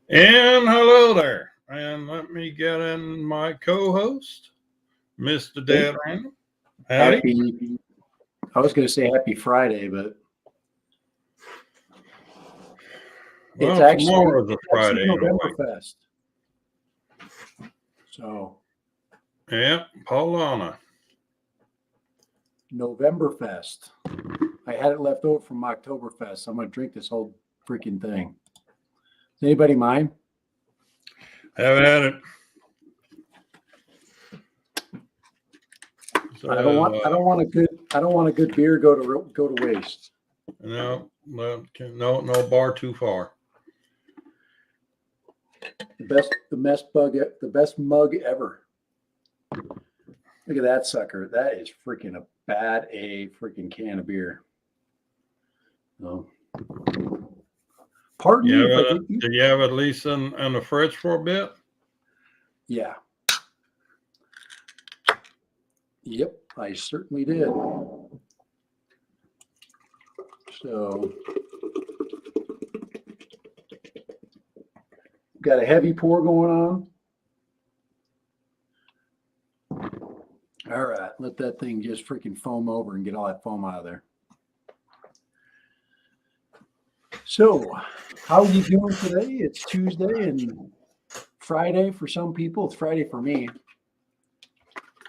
And hello there. And let me get in my co-host, Mr. Hey, Dad Randall. Howdy. happy. I was going to say happy Friday, but it's Well, actually tomorrow's a actually Friday anyway. Novemberfest. So Yep, Paulana. Novemberfest. I had it left over from Oktoberfest. So I'm going to drink this whole freaking thing. Does anybody mind? Have at it. So, I don't want. I don't want a good. I don't want a good beer go to waste. no bar too far. The best mug ever. Look at that sucker. That is freaking a bad a freaking can of beer. No. Pardon me if I get you. Did you have at least in the fridge for a bit? Yeah. Yep, I certainly did. So, got a heavy pour going on. All right, let that thing just freaking foam over and get all that foam out of there. So, how are you doing today? It's Tuesday and Friday for some people. It's Friday for me.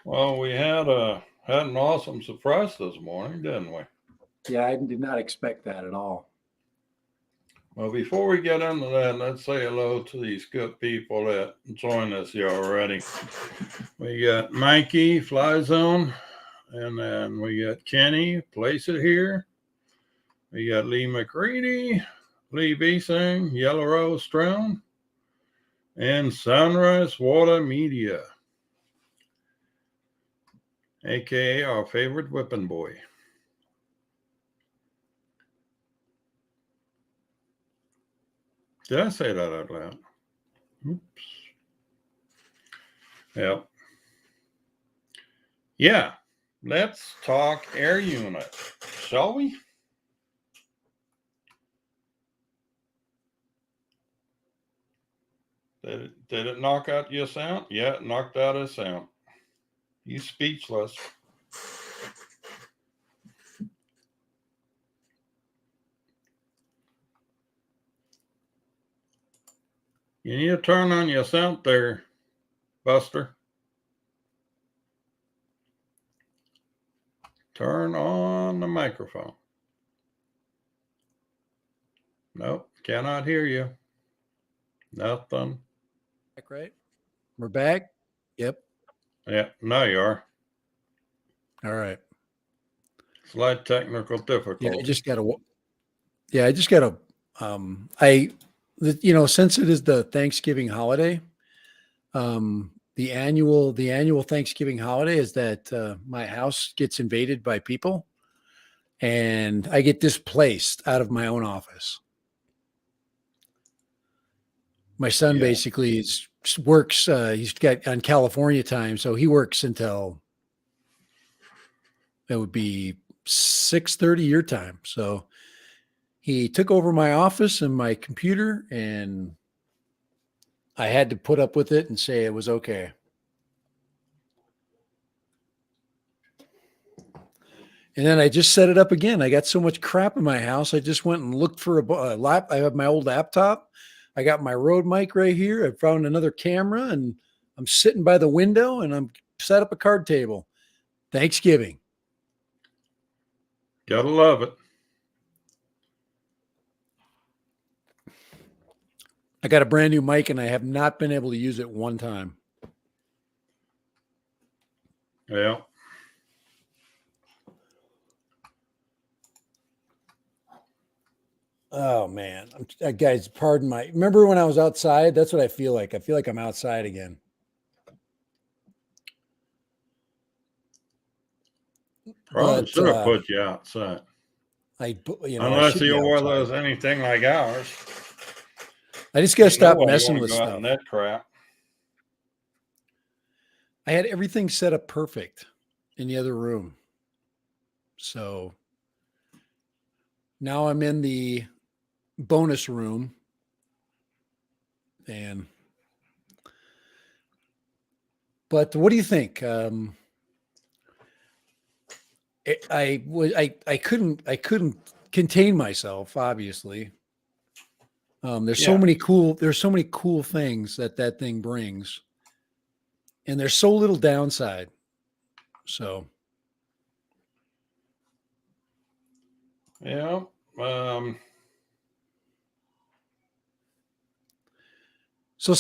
Well, we had an awesome surprise this morning, didn't we? Yeah, I did not expect that at all. Well, before we get into that, let's say hello to these good people that joined us here already. We got Mikey, Fly Zone, and then we got Kenny, Place It Here. We got Lee McCready, Lee Beesing, Yellow Rose Strown, and Sunrise Water Media, aka our favorite whipping boy. Did I say that out loud? Oops. Yep. Yeah. Let's talk air unit, shall we? Did it knock out your sound? Yeah, it knocked out his sound. He's speechless. You need to turn on your sound there, Buster. Turn on the microphone. Nope, cannot hear you. Nothing. Right? We're back. Yep. Yeah, now you are. All right. Slight technical Yeah, difficulty. I just got to. Yeah, I just got to. Since it is the Thanksgiving holiday, the annual Thanksgiving holiday is that my house gets invaded by people, and I get displaced out of my own office. My son basically works. He's got on California time, so he works until it would be 6:30 your time. So he took over my office and my computer, and I had to put up with it and say it was okay. And then I just set it up again. I got so much crap in my house. I just went and looked for a lap. I have my old laptop. I got my Rode mic right here. I found another camera, and I'm sitting by the window, and I'm set up a card table. Thanksgiving. Gotta love it. I got a brand new mic, and I have not been able to use it one time. Yeah. Oh man, guys, pardon my. Remember when I was outside? That's what I feel like. I feel like I'm outside again. Probably should have put you outside. Unless your weather is anything like ours. I just got to stop messing with stuff. That crap. I had everything set up perfect in the other room. So now I'm in the bonus room And but what do you think? I couldn't contain myself. Obviously, there's Yeah. so many cool things that thing brings, and there's so little downside. So Yeah. so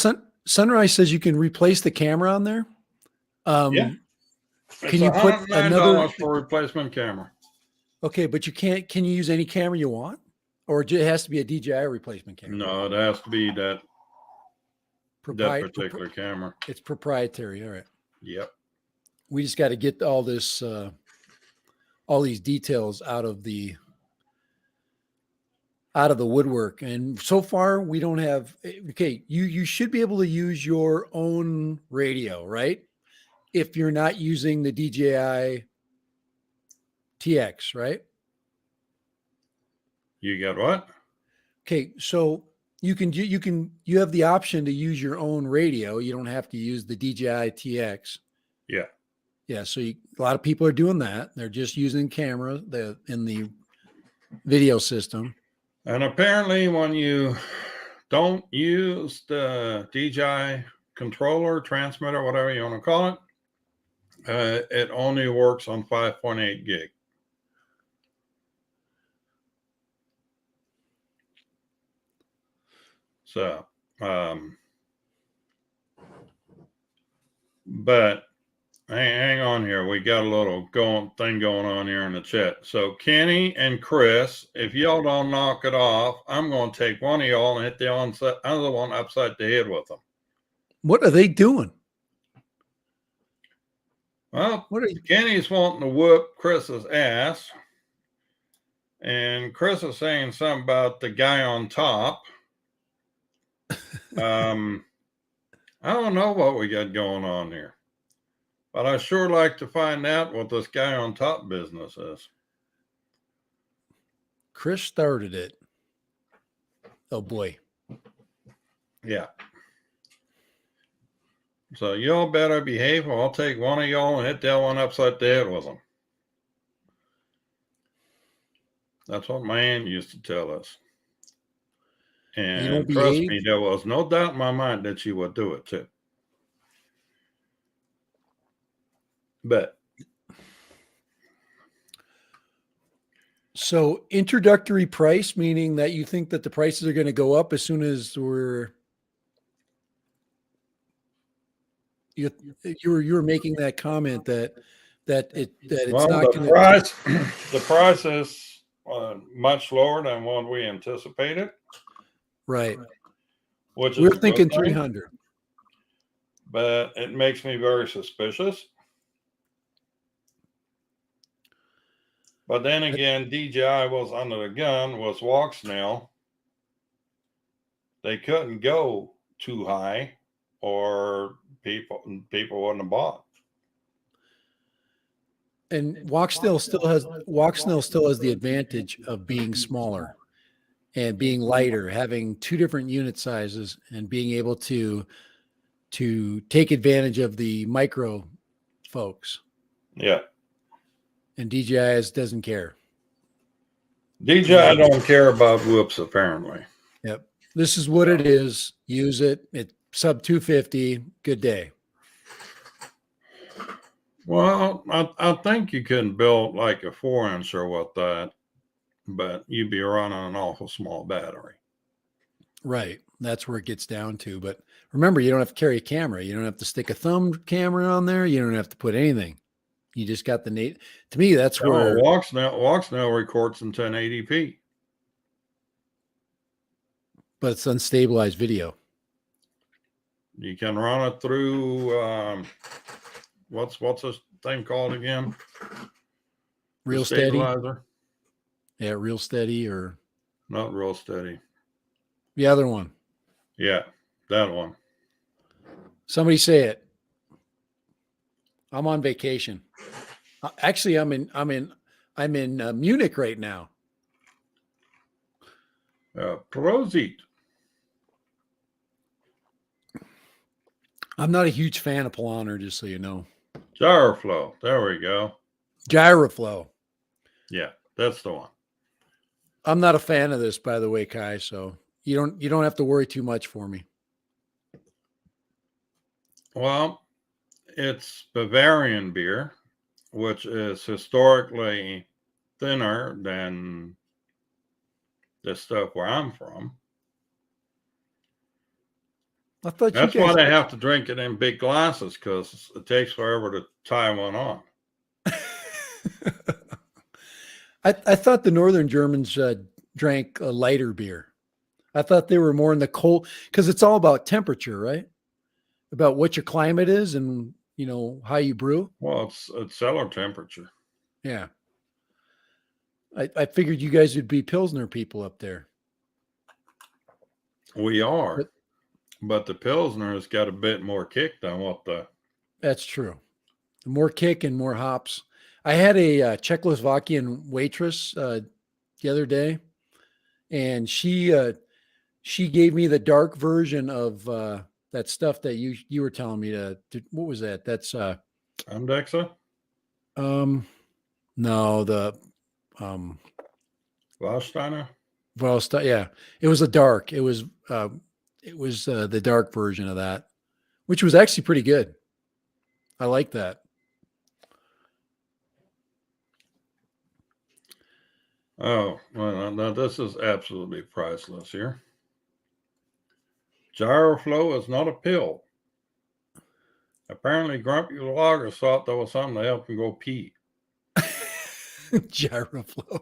Sunrise says you can replace the camera on there. Yeah. Um, It's can you put another? $109 for replacement camera. Okay, but you can't. Can you use any camera you want, or it has to be a DJI replacement camera? No, it has to be that Propri- particular camera. It's proprietary. All right. Yep. We just got to get all this, all these details out of the woodwork. And so far, we don't have. Okay, you should be able to use your own radio, right? If you're not using the DJI TX, right? You got what? Okay, so you have the option to use your own radio. You don't have to use the DJI TX. Yeah. Yeah, so a lot of people are doing that. They're just using camera in the video system. And apparently, when you don't use the DJI controller, transmitter, whatever you want to call it, it only works on 5.8 gig. So, but hang on here. We got a little thing going on here in the chat. So Kenny and Chris, if y'all don't knock it off, I'm going to take one of y'all and hit the other one upside the head with them. What are they doing? Well, Kenny's wanting to whoop Chris's ass. And Chris is saying something about the guy on top. I don't know what we got going on here. But I sure like to find out what this guy on top business is. Chris started it. Oh boy. Yeah. So y'all better behave or I'll take one of y'all and hit that one upside the head with them. That's what my aunt used to tell us. And trust me, there was no doubt in my mind that she would do it too. But so introductory price, meaning that you think that the prices are going to go up as soon as you were making that comment that it's not going to. The price is much lower than what we anticipated. Right. Which we're thinking 300. But it makes me very suspicious. But then again, DJI was under the gun, was Walksnail. They couldn't go too high or people wouldn't have bought. And Walksnail still has the advantage of being smaller and being lighter, having two different unit sizes and being able to take advantage of the micro folks. Yeah. And DJI doesn't care. DJI don't care about whoops, apparently. Yep. This is what it is. Use it. It's sub 250. Good day. Well, I think you can build like a 4-incher with that, but you'd be running an awful small battery. Right. That's where it gets down to. But remember, you don't have to carry a camera. You don't have to stick a thumb camera on there. You don't have to put anything. You just got the to me, that's where Walksnail records in 1080p. But it's unstabilized video. You can run it through what's this thing called again? Real Steady. Yeah, Real Steady or not Real Steady. The other one. Yeah, that one. Somebody say it. I'm on vacation. Actually, I'm in Munich right now. Prosit. I'm not a huge fan of Polaner, just so you know. Gyroflow. There we go. Gyroflow. Yeah, that's the one. I'm not a fan of this, by the way, Kai. So you don't have to worry too much for me. Well, it's Bavarian beer, which is historically thinner than the stuff where I'm from. I thought That's you why guys. they have to drink it in big glasses, because it takes forever to tie one on. I thought the Northern Germans drank a lighter beer. I thought they were more in the cold because it's all about temperature, right? About what your climate is and how you brew. Well, it's cellar temperature. Yeah, I figured you guys would be Pilsner people up there. We are, But but the Pilsner has got a bit more kick than what the. that's true. More kick and more hops. I had a Czechoslovakian waitress the other day, and she gave me the dark version of that stuff that you were telling me to. What was that? That's Andexa? um no the um Warsteiner? well yeah, it was a dark. It was the dark version of that, which was actually pretty good. I like that. Oh, well, now this is absolutely priceless here. Gyroflow is not a pill. Apparently, Grumpy Loggers thought that was something to help him go pee. Gyroflow.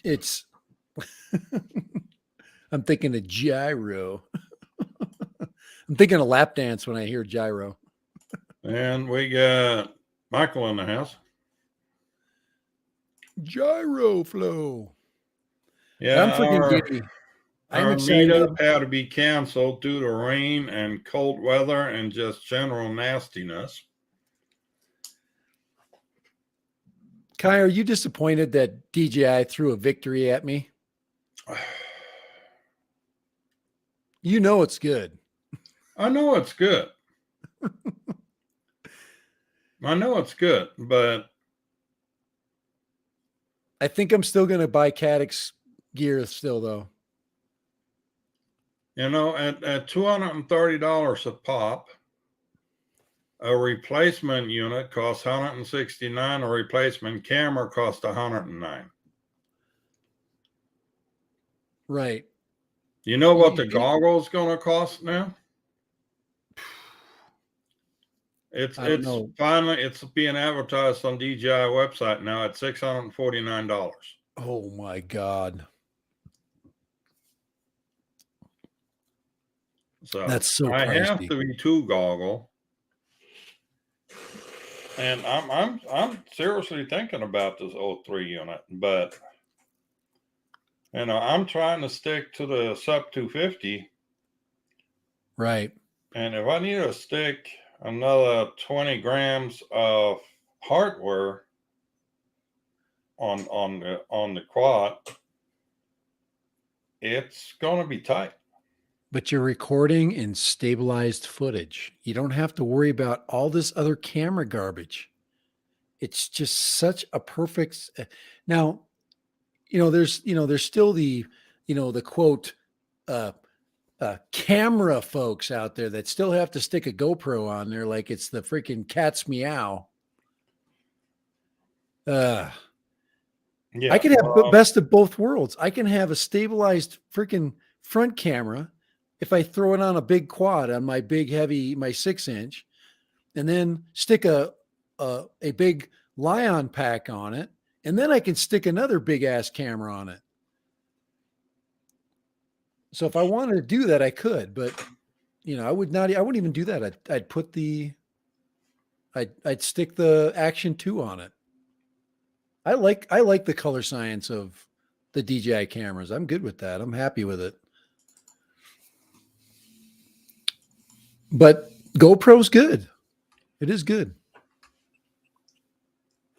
It's I'm thinking of gyro. I'm thinking of lap dance when I hear gyro. And we got Michael in the house. Gyro flow. I'm Yeah, freaking giddy. I'm our excited. meetup had to be canceled due to rain and cold weather and just general nastiness. Kai, are you disappointed that DJI threw a victory at me? You know it's good. I know it's good. I know it's good, but I think I'm still going to buy Cadix gear still, though. at $230 a pop, a replacement unit costs $169. A replacement camera costs $109. Right. You know what the goggle's going to cost now? I don't know. It's being advertised on DJI website now at $649. Oh my God. So That's so I have pricey. to be two goggle, and I'm seriously thinking about this O3 unit, but I'm trying to stick to the sub 250, Right. and if I need to stick another 20 grams of hardware on the quad, it's going to be tight. But you're recording in stabilized footage. You don't have to worry about all this other camera garbage. It's just such a perfect. Now, there's still the quote, uh, camera folks out there that still have to stick a GoPro on there like it's the freaking cat's meow. I Yeah, could have best of both worlds. I can have a stabilized freaking front camera if I throw it on a big quad on my big heavy, my 6-inch, and then stick a big Lion pack on it, and then I can stick another big ass camera on it. So if I wanted to do that, I could, but I wouldn't even do that. I'd stick the Action 2 on it. I like the color science of the DJI cameras. I'm good with that. I'm happy with it. But GoPro's good. It is good.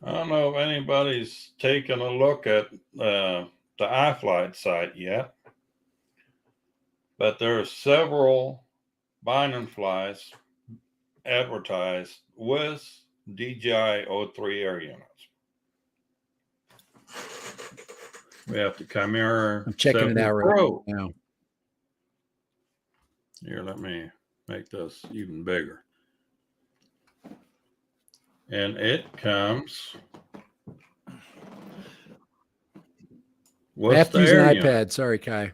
I don't know if anybody's taken a look at the iFlight site yet, but there are several Binding flies advertised with DJI O3 air units. We have the Chimera I'm checking 7 it out right Pro. now. Here, let me make this even bigger. And it comes I have with to the use an air iPad. unit. Sorry, Kai.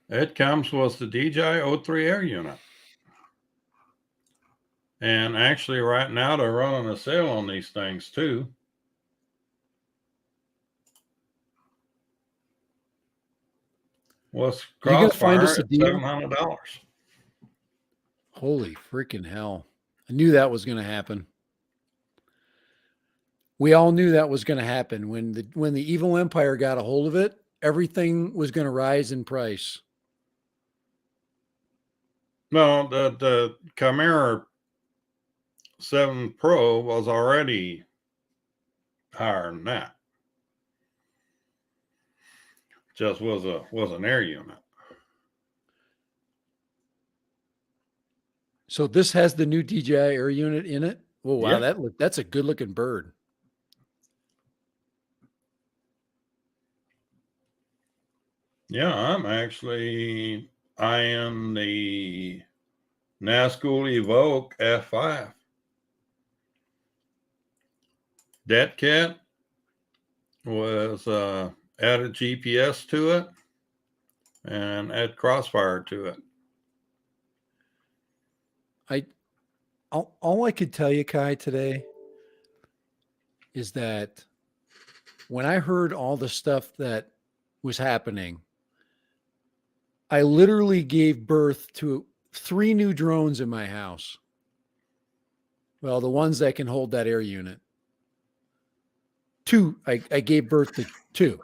It comes with the DJI O3 air unit. And actually, right now, they're running a sale on these things too. With You gonna find Crossfire us a at deal? $700. Holy freaking hell! I knew that was going to happen. We all knew that was going to happen when the evil empire got a hold of it. Everything was going to rise in price. No, the Chimera 7 Pro was already higher than that. Just was an air unit. So this has the new DJI air unit in it. Oh wow, Yeah. that's a good looking bird. Yeah, I'm actually eyeing the Nazgul Evoke F5. That cat was added GPS to it and add Crossfire to it. All I could tell you, Kai, today is that when I heard all the stuff that was happening, I literally gave birth to 3 new drones in my house. Well, the ones that can hold that air unit. 2, I gave birth to 2.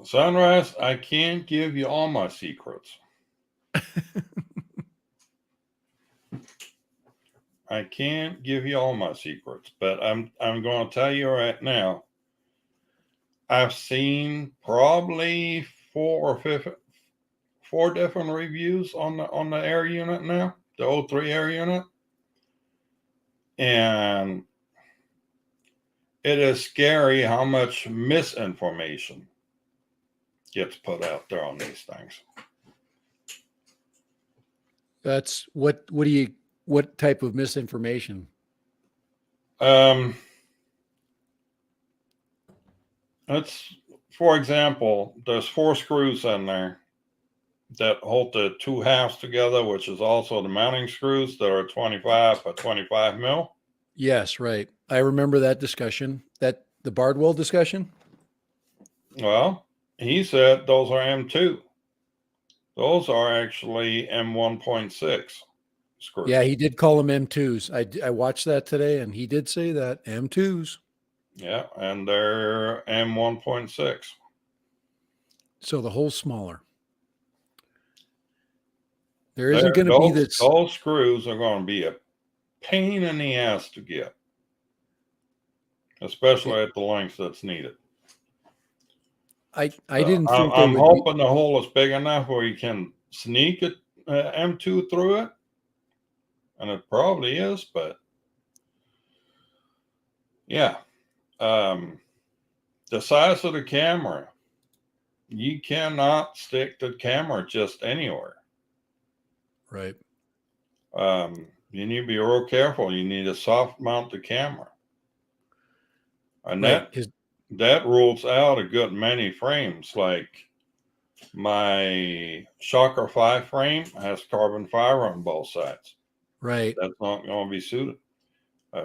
Sunrise, I can't give you all my secrets. I can't give you all my secrets, but I'm going to tell you right now. I've seen probably 4 different reviews on the air unit now, the O3 air unit, and it is scary how much misinformation gets put out there on these things. That's what type of misinformation? It's, for example, there's 4 screws in there that hold the 2 halves together, which is also the mounting screws that are 25 by 25 mil. Yes, right. I remember that discussion, that the Bardwell discussion. Well, he said those are M2. Those are actually M1.6 screws. Yeah, he did call them M2s. I watched that today, and he did say that M2s. Yeah, and they're M1.6. So the hole's smaller. There isn't going to be this. Those screws are going to be a pain in the ass to get, especially at the length that's needed. I didn't think I'm hoping the hole is big enough where you can sneak it M2 through it, and it probably is. But yeah, the size of the camera, you cannot stick the camera just anywhere. Right. You need to be real careful. You need to soft mount the camera, and Right. that rules out a good many frames. Like my Shocker 5 frame has carbon fiber on both sides. Right. That's not going to be suited.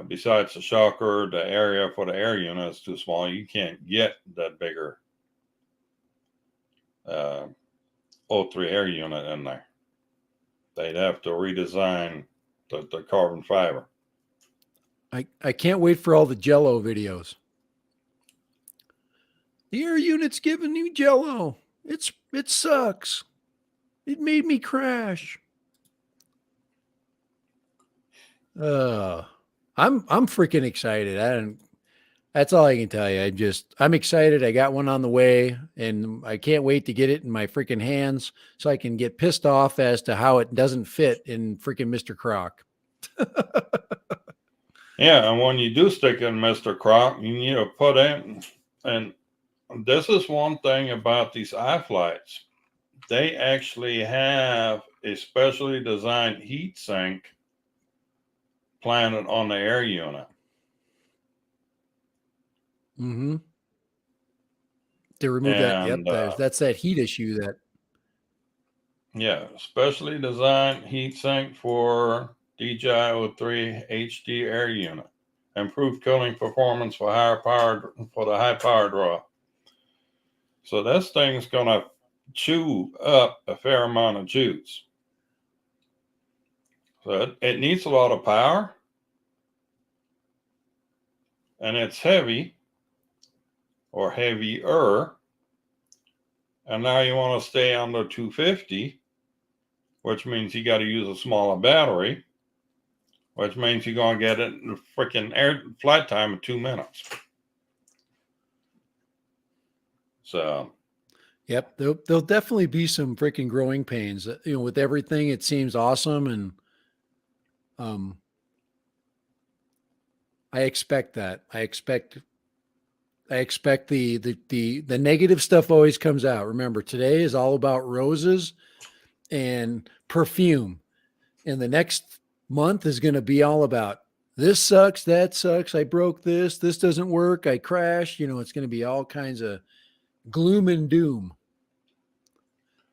Besides the shocker, the area for the air unit is too small. You can't get that bigger O3 air unit in there. They'd have to redesign the carbon fiber. I can't wait for all the Jello videos. The air unit's giving me Jello. It sucks. It made me crash. Uh, I'm freaking excited. I don't. That's all I can tell you. I'm excited. I got one on the way, and I can't wait to get it in my freaking hands so I can get pissed off as to how it doesn't fit in freaking Mr. Croc. Yeah, and when you do stick in Mr. Croc, you need to put in, and this is one thing about these iFlights. They actually have a specially designed heat sink planted on the air unit. Mm-hmm. To remove that. And Yep. That's that heat issue that. yeah, specially designed heat sink for DJI-03 HD air unit. Improved cooling performance for the high power draw. So this thing's gonna chew up a fair amount of juice. So it needs a lot of power, and it's heavy or heavier. And now you want to stay under 250, which means you got to use a smaller battery, which means you're going to get it in the freaking air flight time of 2 minutes. So, Yep. There'll definitely be some freaking growing pains. With everything, it seems awesome, and um, I expect that. I expect the negative stuff always comes out. Remember, today is all about roses and perfume. And the next month is going to be all about this sucks, that sucks, I broke this doesn't work, I crashed. It's going to be all kinds of gloom and doom.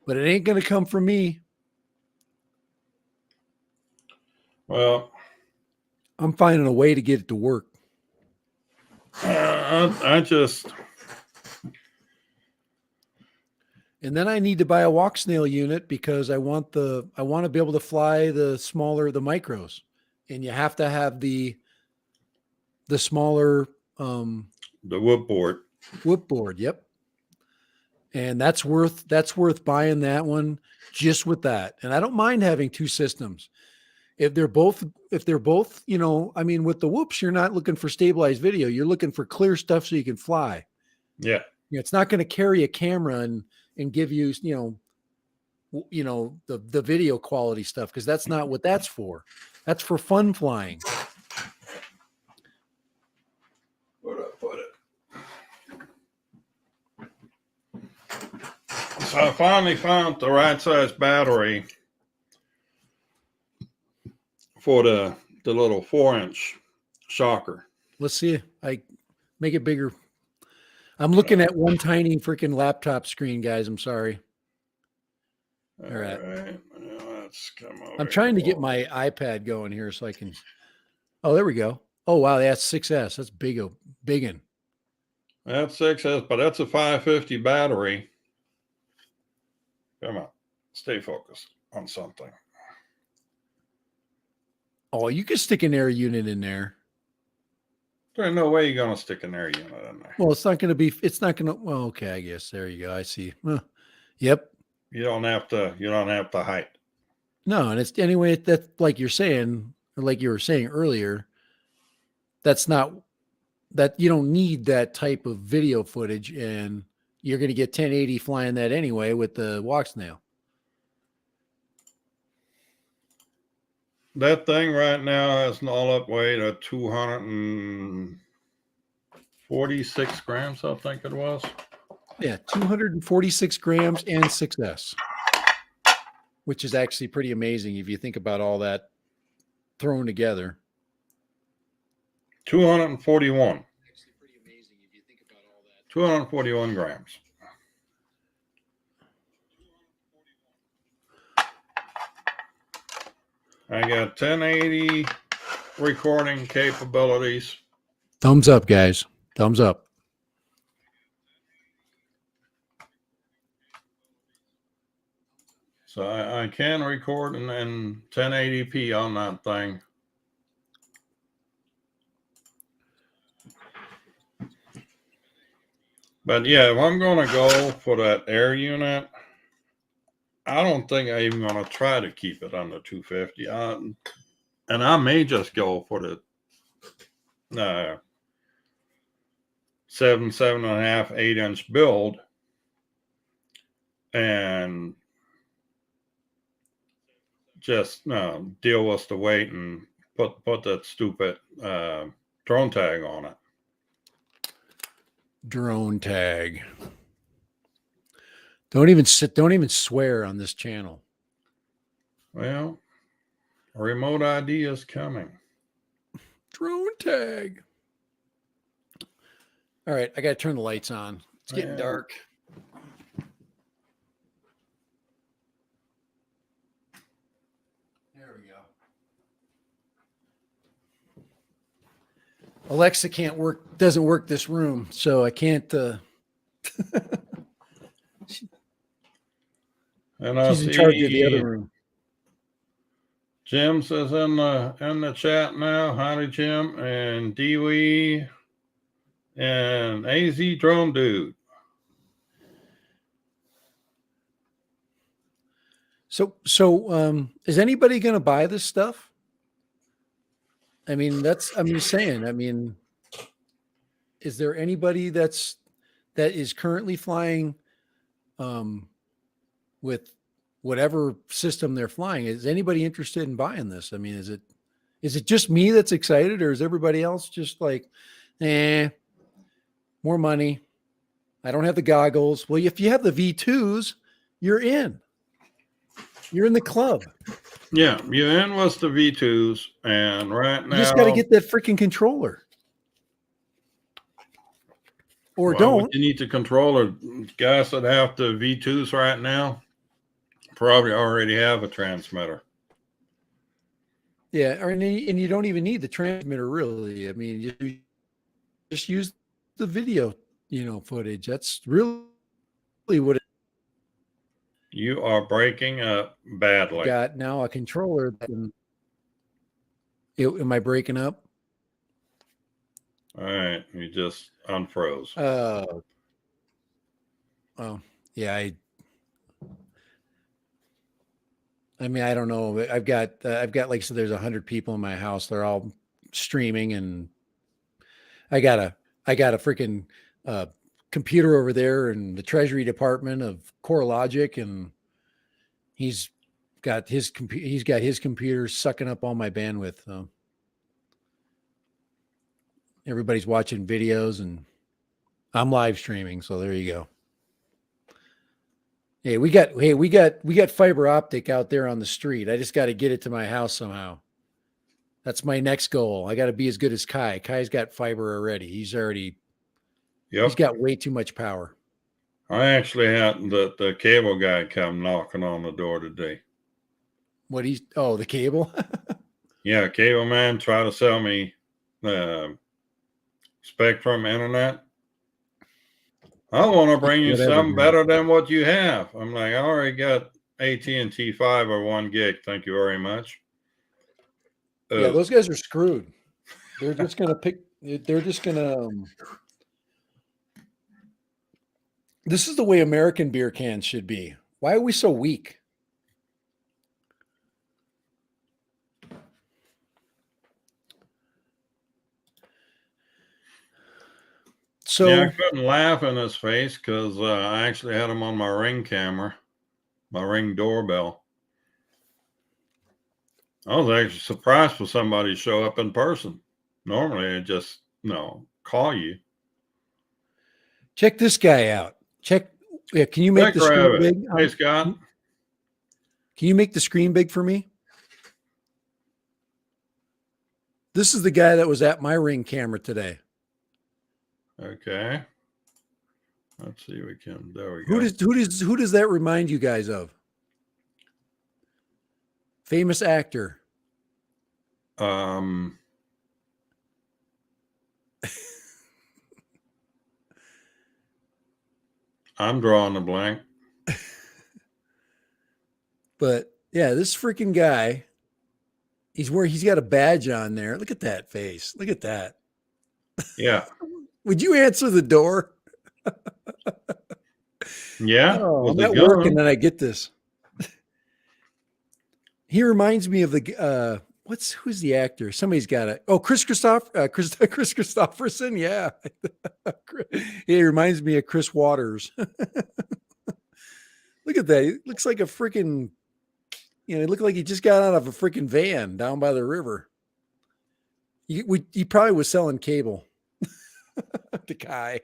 But it ain't going to come from me. well, I'm finding a way to get it to work. I just. And then I need to buy a walk snail unit because I want to be able to fly the micros, and you have to have the smaller The wood board. whoop board. Yep. And that's worth buying that one just with that. And I don't mind having two systems. If they're both, with the whoops, you're not looking for stabilized video. You're looking for clear stuff so you can fly. Yeah. It's not going to carry a camera and give you, the video quality stuff, because that's not what that's for. That's for fun flying. Where'd I put it? So I finally found the right size battery for the little 4-inch shocker. Let's see. I make it bigger. I'm looking at one tiny freaking laptop screen, guys. I'm sorry. All right. Let's come over. I'm trying to get my iPad going here so I can. Oh, there we go. Oh, wow. That's 6S. That's biggin. That's 6S, but that's a 550 battery. Come on. Stay focused on something. Oh, you could stick an air unit in there. There's no way you're going to stick an air unit in there. Well, it's not going to, well, okay, I guess. There you go. I see. Yep. You don't have to height. No, and it's anyway, that's like you're saying, or like you were saying earlier, that's not that you don't need that type of video footage, and you're going to get 1080 flying that anyway with the walk snail. That thing right now has an all-up weight of 246 grams, I think it was. Yeah, 246 grams and 6S, which is actually pretty amazing if you think about all that thrown together. 241. 241 grams. I got 1080 recording capabilities. Thumbs up, guys. Thumbs up. So I can record in 1080p on that thing. But yeah, if I'm going to go for that air unit, I don't think I'm even going to try to keep it under 250. And I may just go for the 7.5, 8-inch build, and just deal with the weight and put that stupid drone tag on it. Drone tag. Don't even swear on this channel. Well, a remote ID is coming. Drone tag. All right, I got to turn the lights on. It's getting dark. There we go. Alexa doesn't work this room, so I can't. And I She's in charge of the see other room. Jim says in the chat now. Howdy, Jim, and Dewey and AZ Drone Dude. So is anybody going to buy this stuff? I mean, I'm just saying. I mean, is there anybody that is currently flying with whatever system they're flying? Is anybody interested in buying this? I mean, is it just me that's excited, or is everybody else just like, more money? I don't have the goggles. Well, if you have the V2s, you're in. You're in the club. Yeah, you're in with the V2s, and right now you just got to get that freaking controller. Or don't. You need the controller. Guys that have the V2s right now probably already have a transmitter. Yeah, and you don't even need the transmitter, really. I mean, you just use the video, footage. That's really what it You are breaking up badly. got now a controller. Am I breaking up? All right, you just unfroze. Oh, yeah. I mean, I don't know. I've got like, so there's 100 people in my house. They're all streaming, and I got a freaking computer over there in the Treasury Department of CoreLogic, and he's got his computer sucking up all my bandwidth. So everybody's watching videos, and I'm live streaming. So there you go. Hey, we got fiber optic out there on the street. I just got to get it to my house somehow. That's my next goal. I got to be as good as Kai. Kai's got fiber already. He's got way too much power. I actually had the cable guy come knocking on the door today. The cable? Yeah, cable man tried to sell me Spectrum internet. I want to bring you something better than what you have. I'm like, I already got AT&T Fiber 1 gig. Thank you very much. Yeah, those guys are screwed. They're just going to this is the way American beer cans should be. Why are we so weak? So yeah, I couldn't laugh in his face because I actually had him on my Ring camera, my Ring doorbell. I was actually surprised for somebody to show up in person. Normally, I just call you. Check this guy out. Can you make the screen big? Hey, Scott. Can you make the screen big for me? This is the guy that was at my Ring camera today. Okay. Let's see if we can. There we go. Who does that remind you guys of? Famous actor. I'm drawing a blank. But yeah, this freaking guy, he's got a badge on there. Look at that face. Look at that. Yeah. Would you answer the door? Yeah. Oh, I'm at work and then I get this. He reminds me of who's the actor? Somebody's got it. Oh, Chris Christopherson. Yeah. He reminds me of Chris Waters. Look at that. He looks like a freaking, he looked like he just got out of a freaking van down by the river. He probably was selling cable. The guy.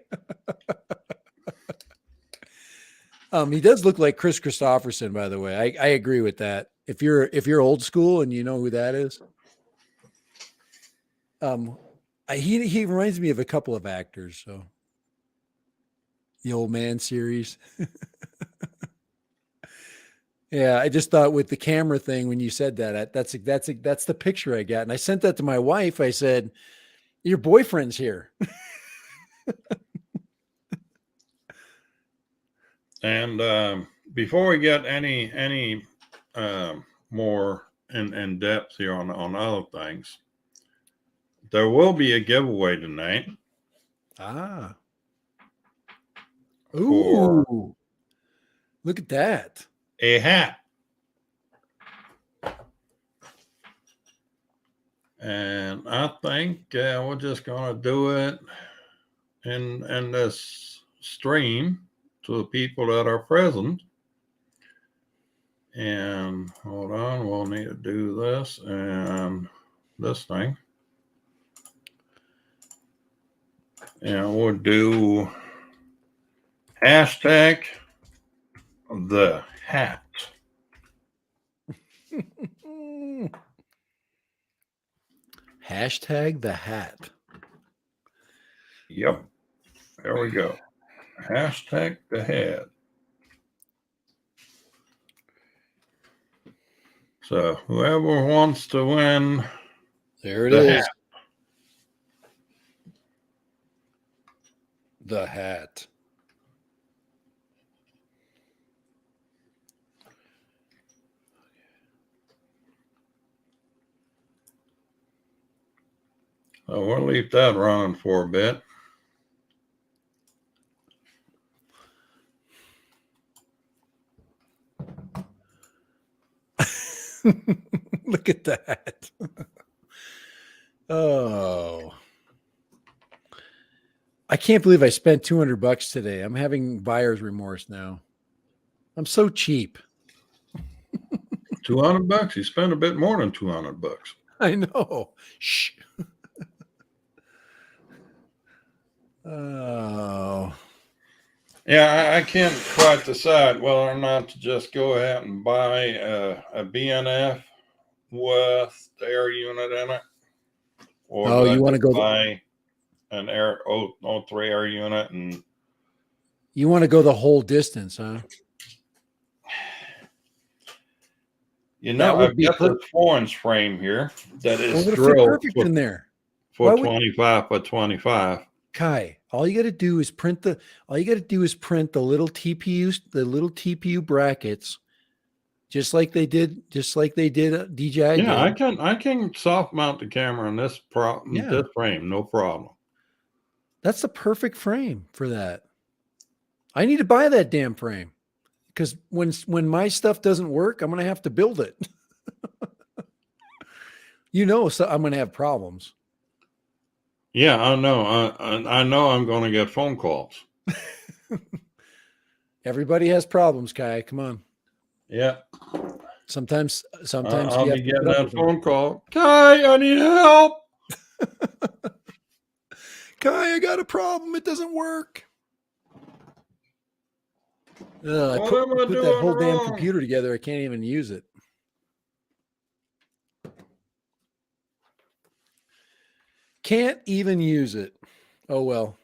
He does look like Chris Christopherson, by the way. I agree with that. If you're old school and you know who that is, he reminds me of a couple of actors. So the Old Man series. Yeah, I just thought with the camera thing when you said that, that's the picture I got, and I sent that to my wife. I said, "Your boyfriend's here." And before we get any more in depth here on other things, there will be a giveaway tonight. Ah. For Ooh. Look at that. a hat. And I think we're just going to do it in this stream to the people that are present. And hold on, we'll need to do this and this thing. And we'll do hashtag the hat. Hashtag the hat. Yep. There we go. Hashtag the hat. So whoever wants to win, There it is. hat. The hat. So we'll leave that running for a bit. Look at that. Oh. I can't believe I spent $200 today. I'm having buyer's remorse now. I'm so cheap. $200. You spend a bit more than $200. I know. Shh. Oh. Yeah, I can't quite decide whether or not to just go ahead and buy a BNF with the air unit in it, or you want to go buy an air O3 air unit, and you want to go the whole distance, huh? I've got this 4-inch frame here that is drilled perfect in there for 25 by 25. Kai, all you got to do is print the little TPU brackets, just like they did DJI. Yeah, I can soft mount the camera in this frame, no problem. That's the perfect frame for that. I need to buy that damn frame because when my stuff doesn't work, I'm gonna have to build it. So I'm gonna have problems. Yeah, I know. I know I'm going to get phone calls. Everybody has problems, Kai. Come on. Yeah. Sometimes I'll be getting that phone call. Kai, I need help. Kai, I got a problem. It doesn't work. I put that whole damn computer together. I can't even use it. Can't even use it. Oh, well.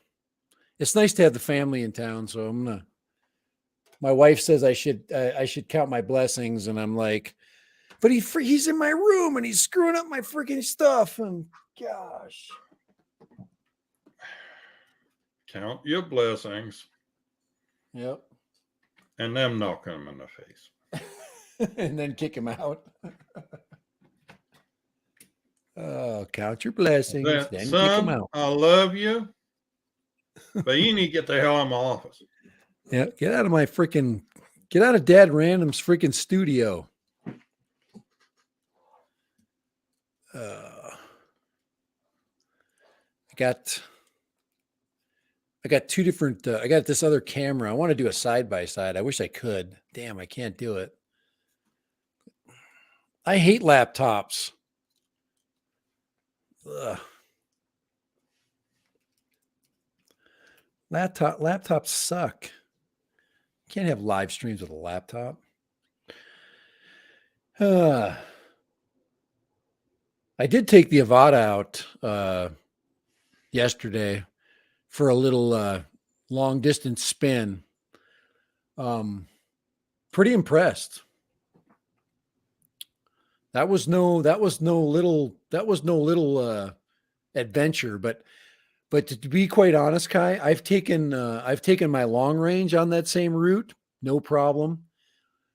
It's nice to have the family in town, so my wife says I should count my blessings, and I'm like, but he's in my room and he's screwing up my freaking stuff, and gosh. Count your blessings. Yep. And them knock him in the face. And then kick him out. Oh, count your blessings. Then son, kick him out. I love you, but you need to get the hell out of my office. Yeah, get out of Dad Random's freaking studio. I got two different. I got this other camera. I want to do a side by side. I wish I could. Damn, I can't do it. I hate laptops. Ugh. Laptops suck. You can't have live streams with a laptop. I did take the Avada out yesterday for a little long distance spin. Pretty impressed. That was no little adventure, but to be quite honest, Kai, I've taken my long range on that same route, no problem.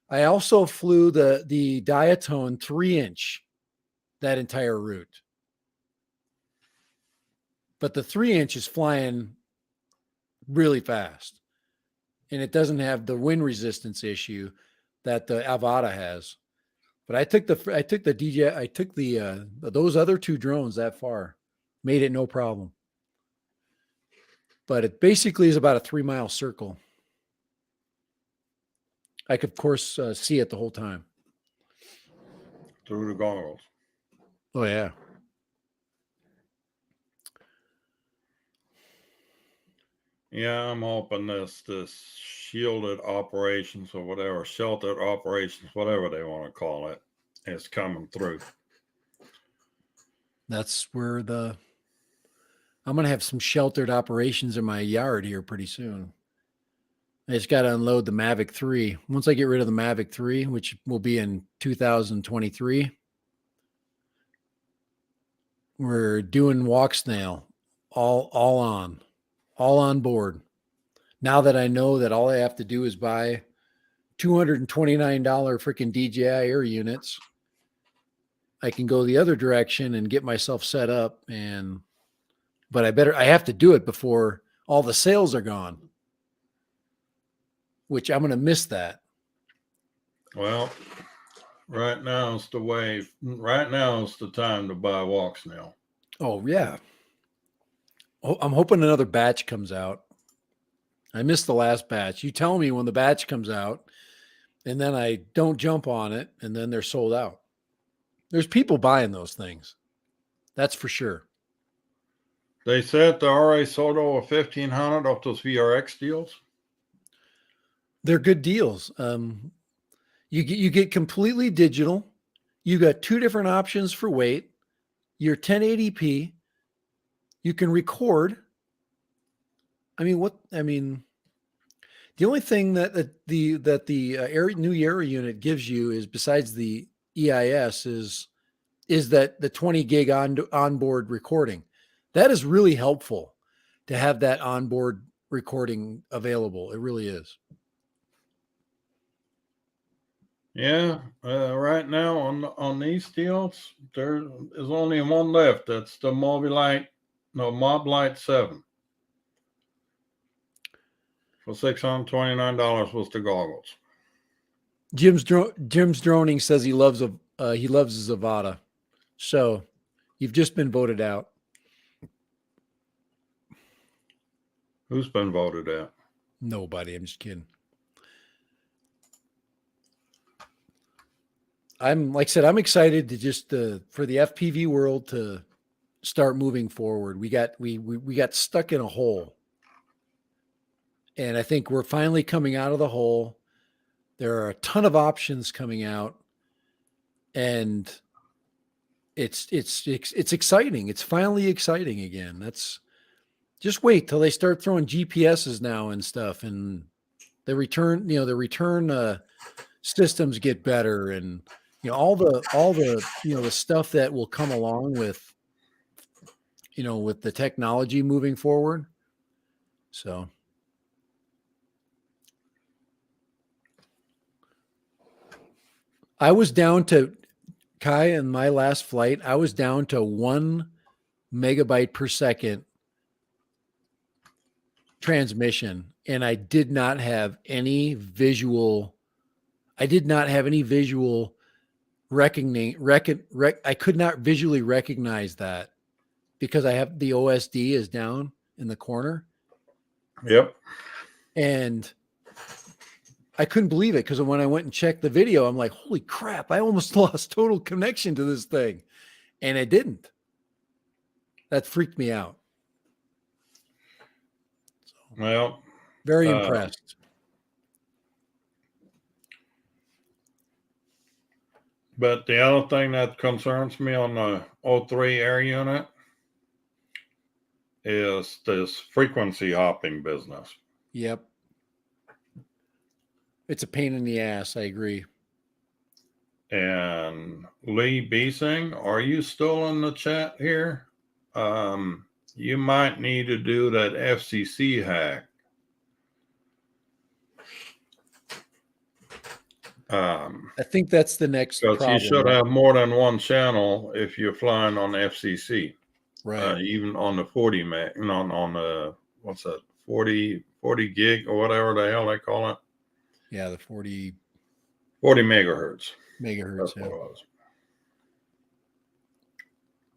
I also flew the Diatone 3-inch that entire route. But the 3-inch is flying really fast. And it doesn't have the wind resistance issue that the Avada has. But I took those other two drones that far, made it no problem. But it basically is about a 3-mile circle. I could, of course, see it the whole time. Through the goggles. Oh, yeah. Yeah, I'm hoping this shielded operations or whatever, sheltered operations, whatever they want to call it, is coming through. That's where I'm going to have some sheltered operations in my yard here pretty soon. I just got to unload the Mavic 3. Once I get rid of the Mavic 3, which will be in 2023, we're doing walk snail all on board. Now that I know that all I have to do is buy $229 freaking DJI Air units, I can go the other direction and get myself set up. But I have to do it before all the sales are gone, which I'm going to miss that. Well, right now is the wave. Right now is the time to buy walk snail. Oh, yeah. Oh, I'm hoping another batch comes out. I missed the last batch. You tell me when the batch comes out, and then I don't jump on it, and then they're sold out. There's people buying those things. That's for sure. They said they already sold over 1,500 of those VRX deals. They're good deals. You get completely digital. You got two different options for weight. You're 1080p. You can record. The only thing that the new Aero unit gives you is, besides the EIS, is that the 20 gig onboard recording. That is really helpful to have that onboard recording available. It really is. Yeah, right now on these deals, there is only one left. That's the Moblite 7 for $629 was the goggles. Jim's droning says he loves his Avada. So you've just been voted out. Who's been voted out? Nobody. I'm just kidding. I'm excited to just for the FPV world to start moving forward. We got stuck in a hole, and I think we're finally coming out of the hole. There are a ton of options coming out, and it's exciting. It's finally exciting again. That's just wait till they start throwing GPSs now and stuff, and the return systems get better, and all the the stuff that will come along with with the technology moving forward. So I was down to, Kai, in my last flight, I was down to 1 megabyte per second transmission, and I did not have any visual I could not visually recognize that because I have the OSD is down in the corner. Yep. And I couldn't believe it because when I went and checked the video, I'm like, holy crap, I almost lost total connection to this thing. And it didn't. That freaked me out. Well, Very impressed. But the other thing that concerns me on the O3 air unit is this frequency hopping business. Yep. It's a pain in the ass. I agree. And Lee Beesing, are you still in the chat here? You might need to do that FCC hack. I think that's the next Because problem. you should have more than one channel if you're flying on FCC. Right. Even on the 40 meg, on the, what's that, 40 gig or whatever the hell they call it. Yeah, the 40 megahertz. megahertz. That's Yeah. what it was.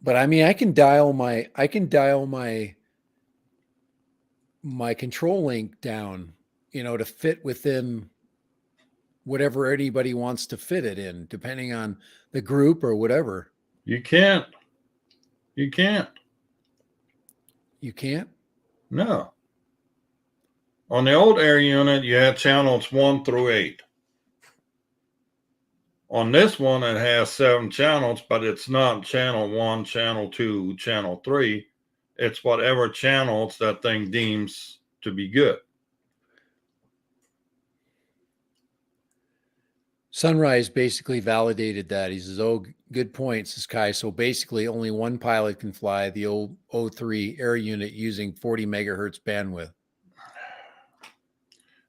But I mean, I can dial my control link down, to fit within whatever anybody wants to fit it in, depending on the group or whatever. You can't. You can't. You can't? No. On the old air unit, you had channels 1 through 8. On this one, it has 7 channels, but it's not channel 1, channel 2, channel 3. It's whatever channels that thing deems to be good. Sunrise basically validated that. He says, "Oh, good point," says Kai. So basically, only one pilot can fly the old O3 air unit using 40 megahertz bandwidth.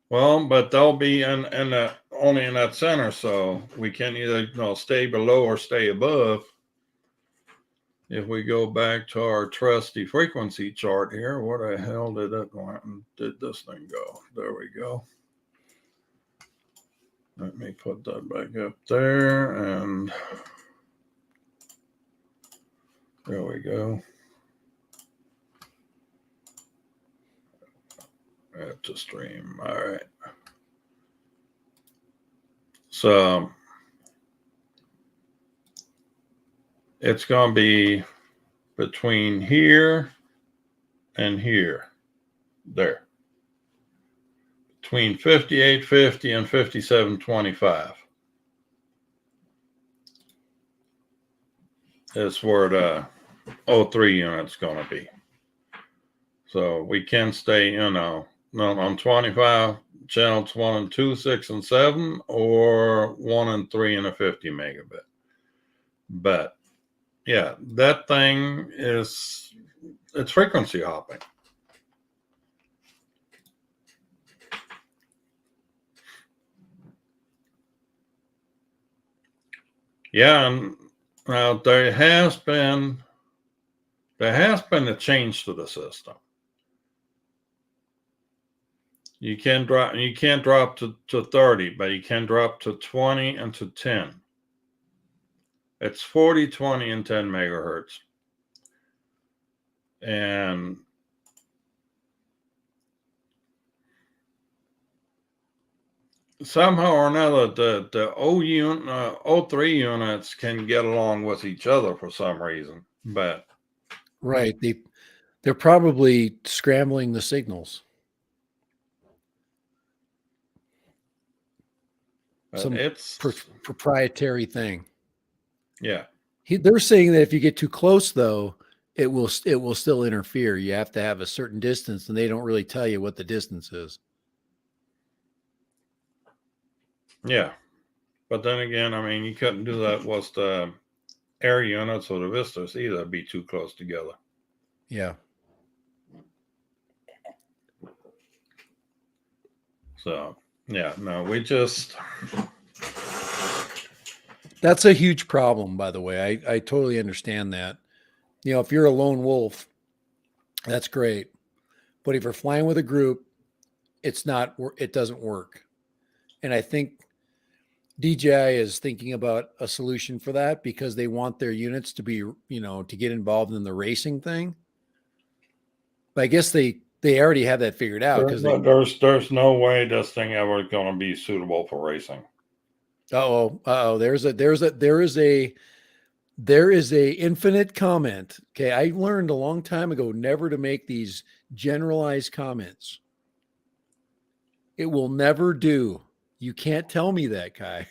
Well, but they'll be in the only in that center, so we can either stay below or stay above. If we go back to our trusty frequency chart here, where the hell did this thing go? There we go. Let me put that back up there, and there we go. Add to stream. All right. So it's going to be between here and here. There. Between 5850 and 5725 is where the O3 unit's going to be. So we can stay, on 25 channels 1 and 2, 6 and 7, or 1 and 3 and a 50 megabit. But yeah, that thing it's frequency hopping. Yeah, and now there has been a change to the system. You can't drop to 30, but you can drop to 20 and to 10. It's 40, 20, and 10 megahertz. And somehow or another, the O3 units can get along with each other for some reason. But right, they're probably scrambling the signals. Some it's proprietary thing. Yeah. They're saying that if you get too close, though, it will still interfere. You have to have a certain distance, and they don't really tell you what the distance is. Yeah. But then again, I mean, you couldn't do that with the air units or the Vistas either. It'd be too close together. Yeah. So, yeah, no, we just... That's a huge problem, by the way. I totally understand that. If you're a lone wolf, that's great. But if you're flying with a group, it doesn't work. And I think DJI is thinking about a solution for that because they want their units to be, to get involved in the racing thing. But I guess they already have that figured out because they. There's no way this thing ever going to be suitable for racing. There is a infinite comment. Okay, I learned a long time ago never to make these generalized comments. It will never do. You can't tell me that, Kai.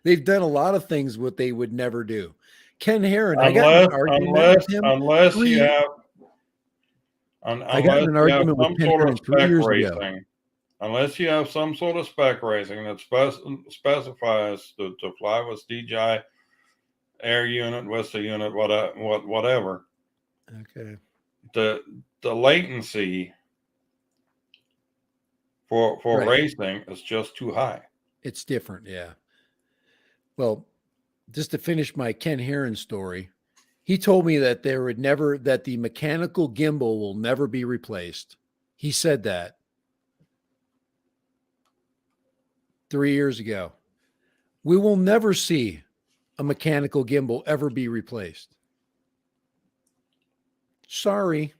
They've done a lot of things what they would never do. Ken Heron, I got in an argument with him. Unless you have with Ken Heron 3 years ago. Unless you have some sort of spec racing that specifies to fly with DJI air unit, Vista unit, whatever. Okay. The latency for racing is just too high. It's different, yeah. Well, just to finish my Ken Heron story, he told me that that the mechanical gimbal will never be replaced. He said that 3 years ago. We will never see a mechanical gimbal ever be replaced. Sorry.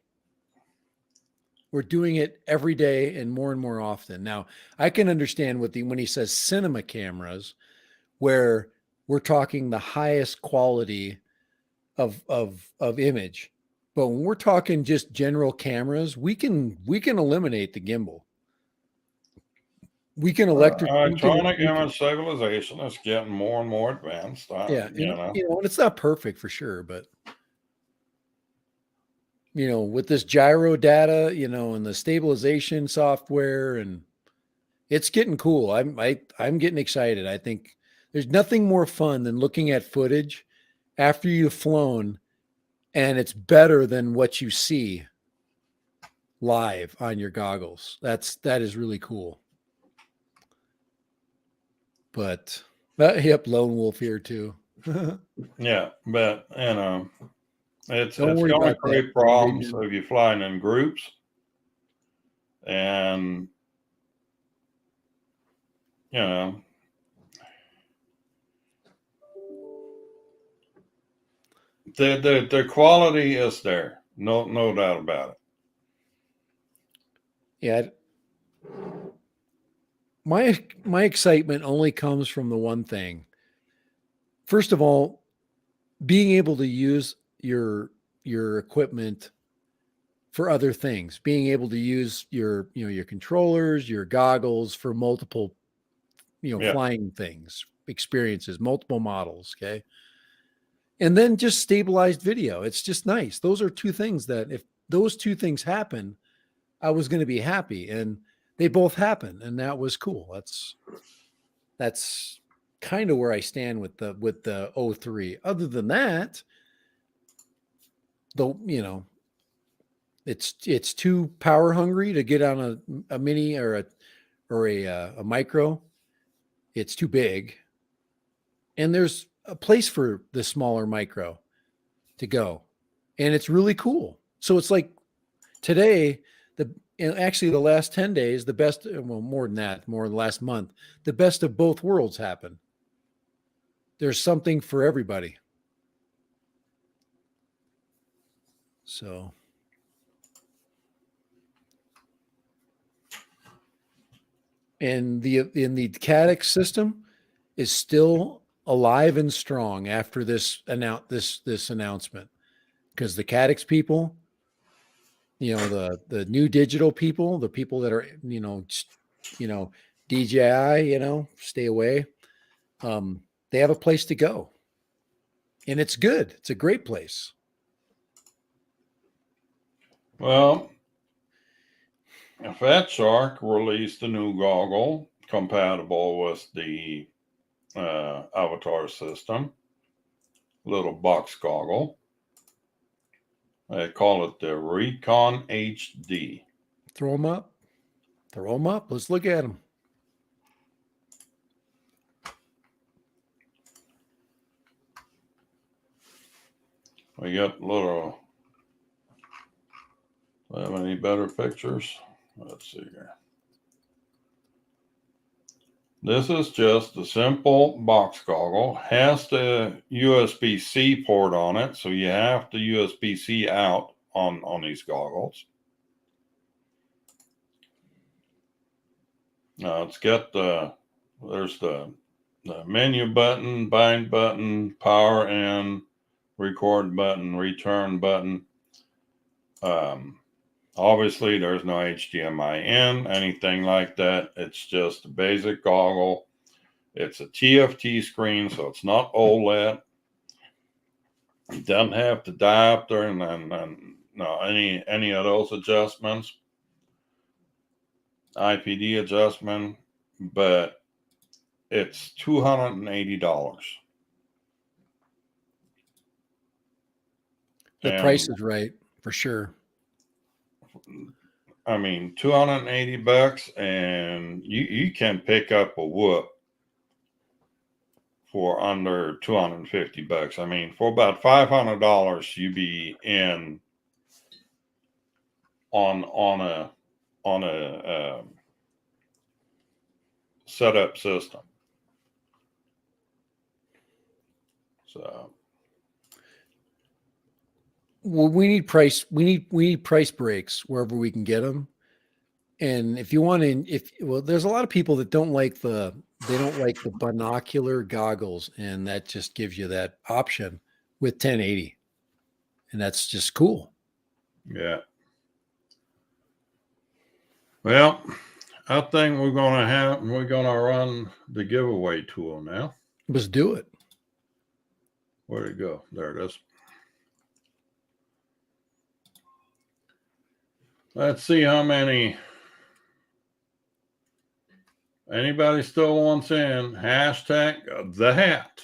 We're doing it every day and more often. Now, I can understand when he says cinema cameras, where we're talking the highest quality of image. But when we're talking just general cameras, we can eliminate the gimbal. We can electronic image stabilization is getting more and more advanced. And it's not perfect for sure, but with this gyro data, and the stabilization software, and it's getting cool. I'm getting excited. I think there's nothing more fun than looking at footage after you've flown and it's better than what you see live on your goggles. That is really cool. But yep, lone wolf here too. Yeah, but it's going to create problems if you're flying in groups, and the quality is there, no doubt about it. Yeah, my excitement only comes from the one thing. First of all, being able to use your equipment for other things, being able to use your controllers, your goggles for multiple, flying things, experiences, multiple models. Okay. And then just stabilized video. It's just nice. Those are two things that if those two things happen, I was going to be happy, and they both happen. And that was cool. That's kind of where I stand with the 03. Other than that, it's too power hungry to get on a mini or a micro. It's too big, and there's a place for the smaller micro to go, and it's really cool. So it's like today, actually the last 10 days, the best, well, more than that, more than the last month, the best of both worlds happened. There's something for everybody. So. And the Cadix system is still alive and strong after this announcement, because the Cadix people, the new digital people, the people that are DJI, stay away. They have a place to go, and it's good. It's a great place. Well, Fat Shark released a new goggle compatible with the Avatar system, little box goggle. They call it the Recon HD. Throw them up. Let's look at them. We got little. Do I have any better pictures? Let's see here. This is just a simple box goggle. Has the USB-C port on it, so you have the USB-C out on these goggles. Now it's got there's the menu button, bind button, power in, record button, return button. Obviously, there's no HDMI in, anything like that. It's just a basic goggle. It's a TFT screen, so it's not OLED. It doesn't have the diopter and no any of those adjustments, IPD adjustment, but it's $280. The price is right for sure. I mean, $280, and you can pick up a whoop for under $250. I mean, for about $500, you be in on a setup system. So, well, we need price breaks wherever we can get them. And if you want to, there's a lot of people that don't like the binocular goggles, and that just gives you that option with 1080, and that's just cool. yeah. Well, I think we're gonna run the giveaway tool now. Let's do it. Where'd it go? There it is. Let's see how many. Anybody still wants in? Hashtag the hat.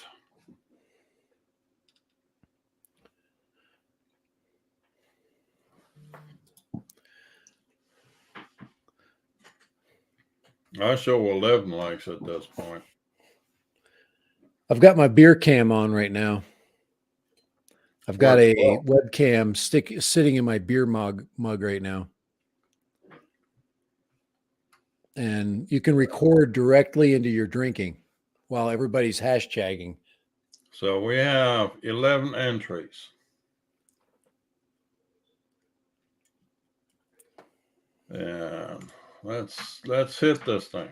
I sure will 11 likes at this point. I've got my beer cam on right now. I've got a webcam sitting in my beer mug right now. And you can record directly into your drinking while everybody's hashtagging. So we have 11 entries. And let's hit this thing.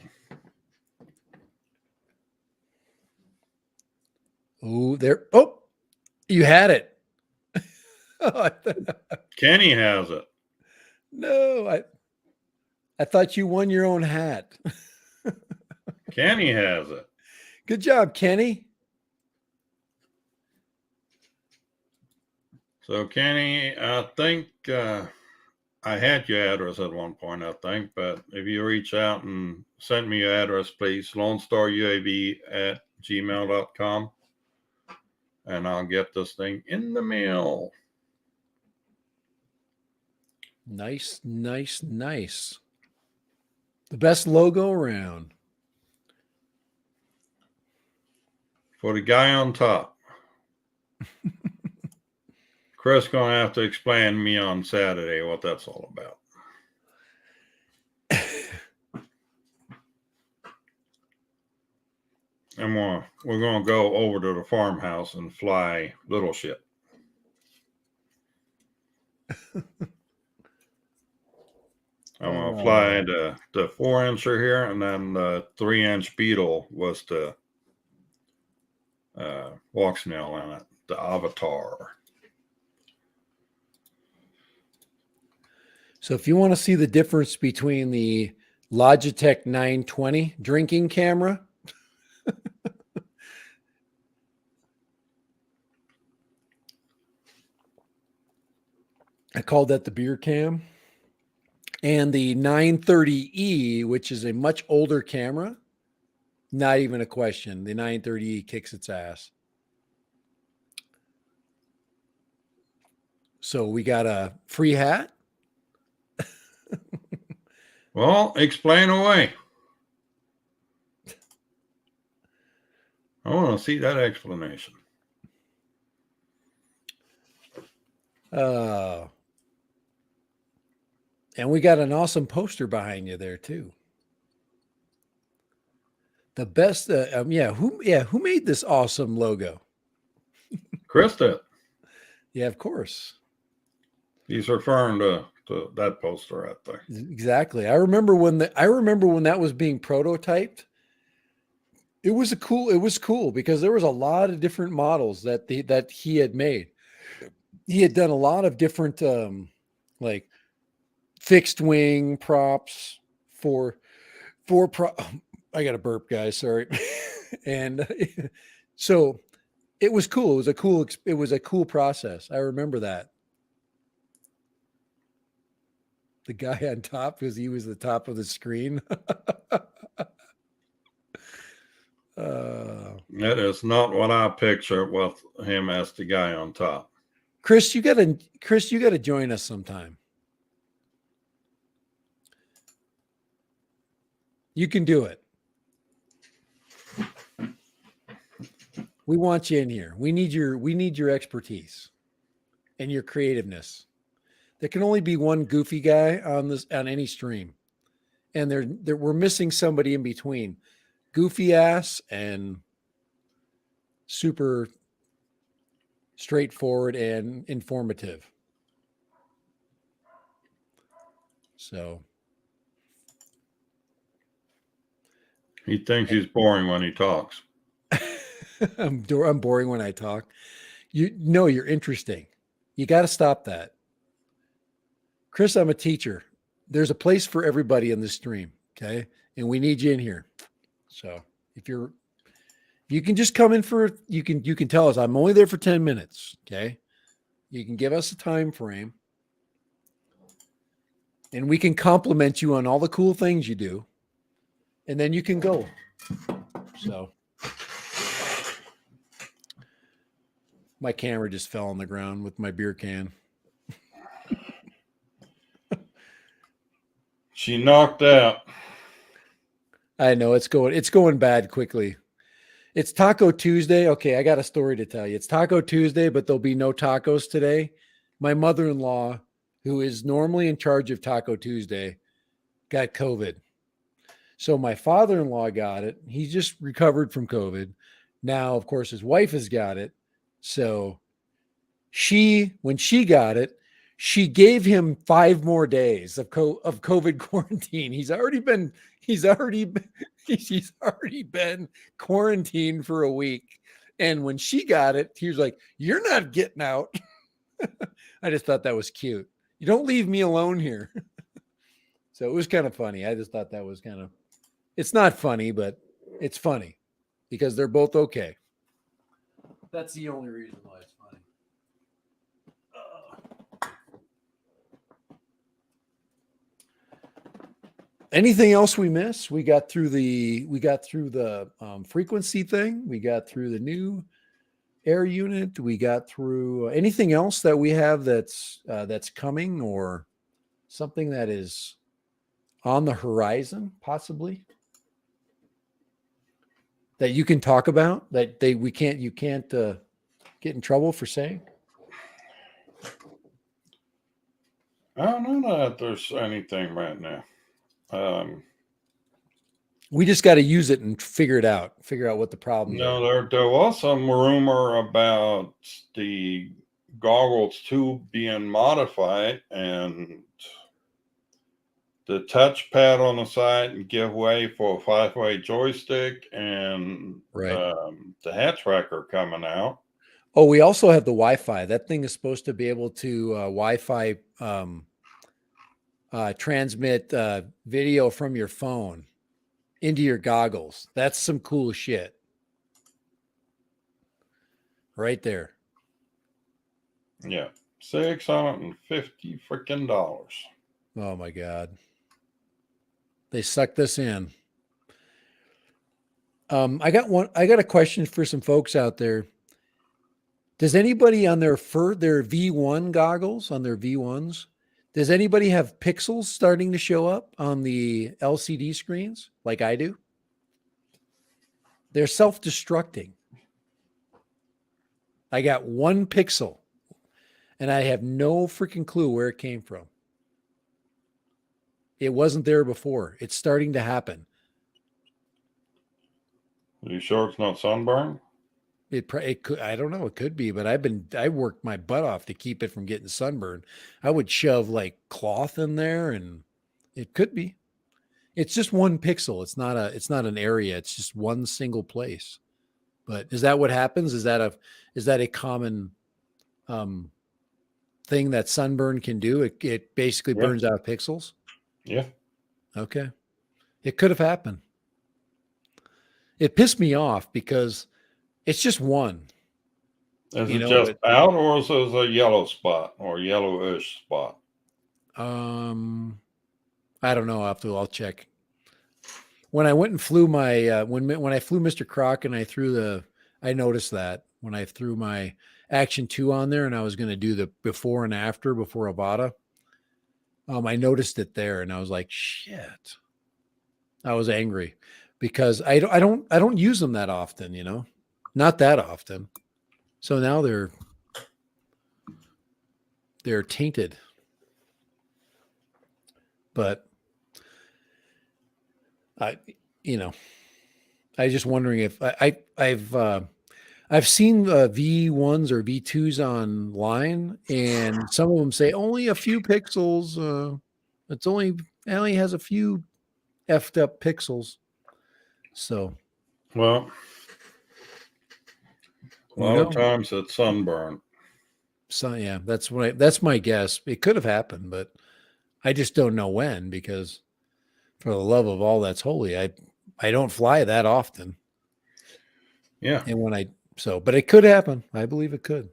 Oh, there. Oh, you had it. Kenny has it. No, I thought you won your own hat. Kenny has it. Good job, Kenny. So Kenny, I think I had your address at one point, I think, but if you reach out and send me your address, please, LoneStarUAV@gmail.com, and I'll get this thing in the mail. Nice, nice, nice. The best logo around. For the guy on top. Chris gonna have to explain to me on Saturday what that's all about. And we're gonna go over to the farmhouse and fly little shit. I'm gonna fly the 4-incher here, and then the 3-inch Beetle was the walk snail in it, the Avatar. So if you want to see the difference between the Logitech 920 drinking camera I called that the beer cam, and the 930E, which is a much older camera, not even a question. The 930E kicks its ass. So we got a free hat. Well, explain away. I want to see that explanation. And we got an awesome poster behind you there too. The best. Who made this awesome logo? Chris did. Yeah, of course. He's referring to that poster right there. Exactly. I remember when that was being prototyped. It was cool because there was a lot of different models that he had made. He had done a lot of different like fixed wing props for I got a burp, guys, sorry. And so it was cool. It was a cool process. I remember that. The guy on top, because he was the top of the screen. That is not what I picture with him as the guy on top. Chris, you gotta join us sometime. You can do it. We want you in here. We need your expertise and your creativeness. There can only be one goofy guy on any stream. And we're missing somebody in between. Goofy ass and super straightforward and informative. So he thinks he's boring when he talks. I'm boring when I talk. You're interesting. You got to stop that. Chris, I'm a teacher. There's a place for everybody in this stream. Okay. And we need you in here. So if you can just come in you can tell us I'm only there for 10 minutes. Okay. You can give us a time frame and we can compliment you on all the cool things you do. And then you can go. So my camera just fell on the ground with my beer can. She knocked out. I know it's going bad quickly. It's Taco Tuesday. Okay, I got a story to tell you. It's Taco Tuesday, but there'll be no tacos today. My mother-in-law, who is normally in charge of Taco Tuesday, got COVID. So my father-in-law got it. He just recovered from COVID. Now, of course, his wife has got it. So when she got it, she gave him 5 more days of COVID quarantine. He's already been quarantined for a week. And when she got it, he was like, "You're not getting out." I just thought that was cute. You don't leave me alone here. So it was kind of funny. I just thought that was it's not funny, but it's funny because they're both okay. That's the only reason why it's funny. Anything else we missed? We got through the frequency thing. We got through the new air unit. We got through anything else that we have that's coming or something that is on the horizon, possibly that you can talk about that you can't get in trouble for saying. I don't know that there's anything right now. We just got to use it and figure out what the problem are. There was some rumor about the goggles 2 being modified and the touchpad on the side and give way for a 5-way joystick and the hat tracker coming out. Oh, we also have the Wi-Fi. That thing is supposed to be able to Wi-Fi transmit video from your phone into your goggles. That's some cool shit. Right there. Yeah. $650 freaking dollars. Oh my God. They sucked this in. I got a question for some folks out there. Does anybody on their V1 goggles, on their V1s, does anybody have pixels starting to show up on the LCD screens like I do? They're self-destructing. I got 1 pixel and I have no freaking clue where it came from. It wasn't there before. It's starting to happen. Are you sure it's not sunburn? It could, I don't know, it could be, but I worked my butt off to keep it from getting sunburned. I would shove like cloth in there, and it could be. It's just one pixel. It's not an area. It's just one single place. But is that what happens? Is that a common um thing that sunburn can do? It basically Yeah. burns out pixels. Yeah. Okay. It could have happened. It pissed me off because it's just one. Is You it know, just out, or is it a yellow spot or yellowish spot? um I don't know. I'll check. When I went and flew my when I flew Mr. Croc and I noticed that when I threw my Action 2 on there and I was going to do the before and after before Avada, I noticed it there and I was like, shit. I was angry because I don't use them that often, you know. Not that often. So now they're tainted. But I you know, I just wondering if I've seen V1s or V2s online, and some of them say only a few pixels. It's only has a few effed up pixels. So, Well, a you lot of know, times it's sunburn. so yeah, that's my guess. It could have happened, but I just don't know when because for the love of all that's holy, I don't fly that often. Yeah. And but it could happen. I believe it could.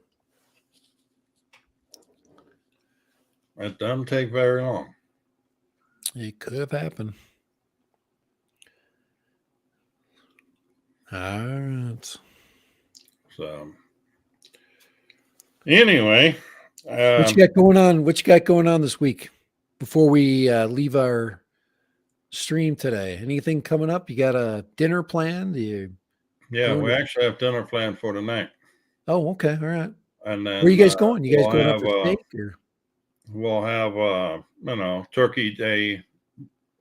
It doesn't take very long. It could have happened. All right. So, anyway, What you got going on? What you got going on this week before we leave our stream today? Anything coming up? You got a dinner planned? yeah, we actually have dinner planned for tonight. Oh, okay. All right. And then Where you guys going? You guys we'll going up have for steak or? we'll have Turkey Day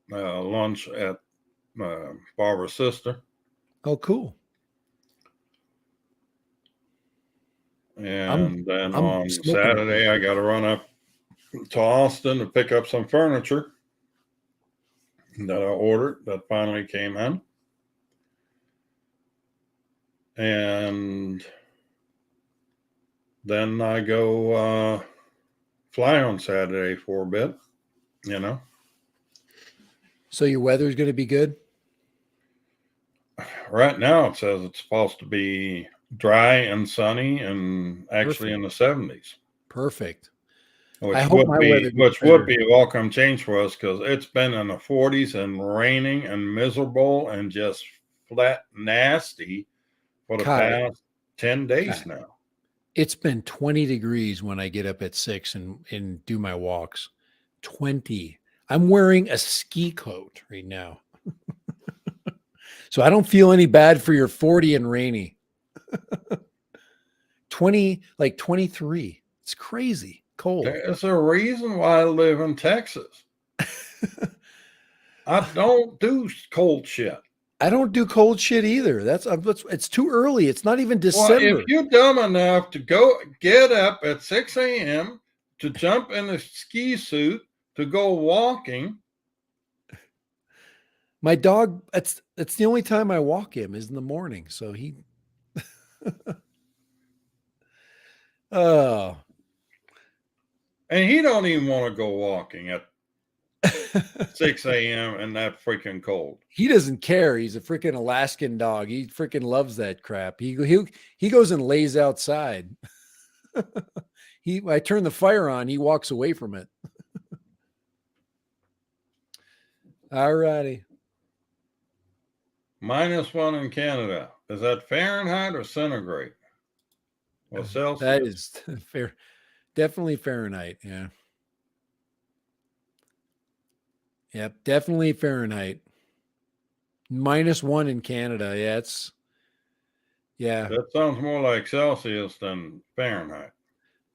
lunch at Barbara's sister. Oh, cool. And then I'm on smoking. Saturday, I got to run up to Austin to pick up some furniture that I ordered that finally came in. And then I go fly on Saturday for a bit, you know. So your weather's going to be good? Right now, it says it's supposed to be dry and sunny and actually in the 70s. Perfect. Which I hope my weather gets would better. be a welcome change for us because it's been in the 40s and raining and miserable and just flat nasty for the past 10 days now. It's been 20 degrees when I get up at 6 and do my walks. 20. I'm wearing a ski coat right now. So I don't feel any bad for your 40 and rainy. 20, like 23. It's crazy cold. There's a reason why I live in Texas. I don't do cold shit. I don't do cold shit either. It's too early. It's not even December. Well, if you're dumb enough to go get up at 6 a.m. to jump in a ski suit to go walking. My dog, it's the only time I walk him is in the morning. So he oh. And he don't even want to go walking at 6 a.m. and that freaking cold. He doesn't care. He's a freaking Alaskan dog. He freaking loves that crap. He goes and lays outside. I turn the fire on. He walks away from it. All righty. -1 in Canada. Is that Fahrenheit or centigrade? Or Celsius? That is fair. Definitely Fahrenheit. Yeah. Yep. Definitely Fahrenheit. -1 in Canada. Yeah. That sounds more like Celsius than Fahrenheit.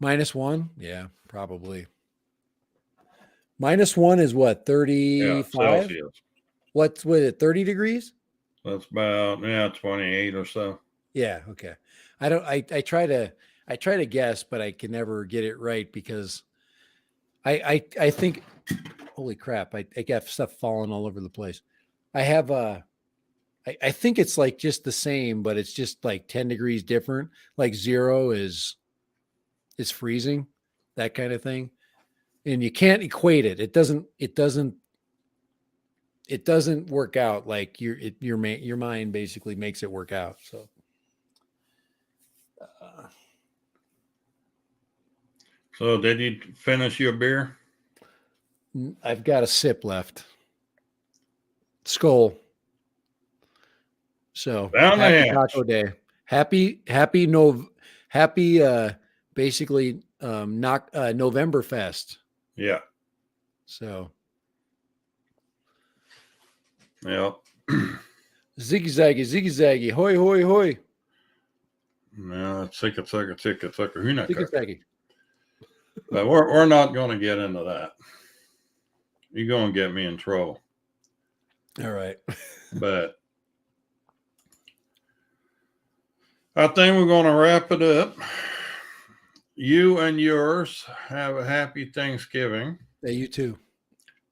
-1? Yeah, probably. -1 is what? 35? Yeah, Celsius. What's with it? 30 degrees? That's about 28 or so. Yeah. Okay. I don't. I try to guess, but I can never get it right because I think. Holy crap! I got stuff falling all over the place. I have I think it's like just the same, but it's just like 10 degrees different. Like 0 is freezing, that kind of thing. And you can't equate it. It doesn't work out like your mind basically makes it work out. So uh, So did you finish your beer? I've got a sip left. Skull. So Down the happy hatch. Taco Day. Happy no happy basically knock November Fest. Yeah. So Yeah. ziggy zaggy, hoy hoy hoy. No, ticka. Ziggy zaggy. But we're not going to get into that. You're going to get me in trouble. All right. But I think we're going to wrap it up. You and yours have a happy Thanksgiving. Hey, you too.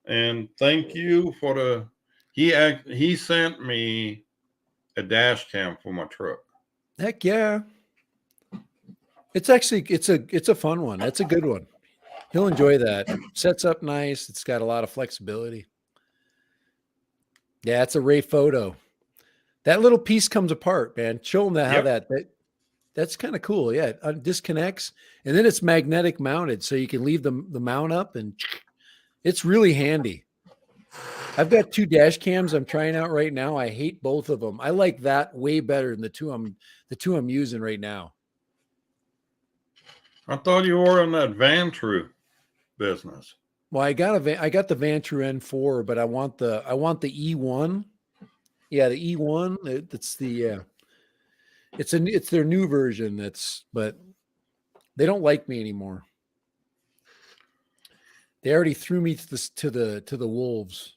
And thank you for he sent me a dash cam for my truck. Heck yeah. It's actually it's a fun one. That's a good one. He'll enjoy that. Sets up nice. It's got a lot of flexibility. Yeah, it's a Ray photo. That little piece comes apart, man. Show them how that's kind of cool. Yeah, it disconnects and then it's magnetic mounted, so you can leave the mount up, and it's really handy. I've got 2 dash cams I'm trying out right now. I hate both of them. I like that way better than the two I'm using right now. I thought you were in that Vantru business. Well, I got the Vantru N4, but I want the E1. Yeah, the E1. That's the it's their new version. But they don't like me anymore. They already threw me to the wolves.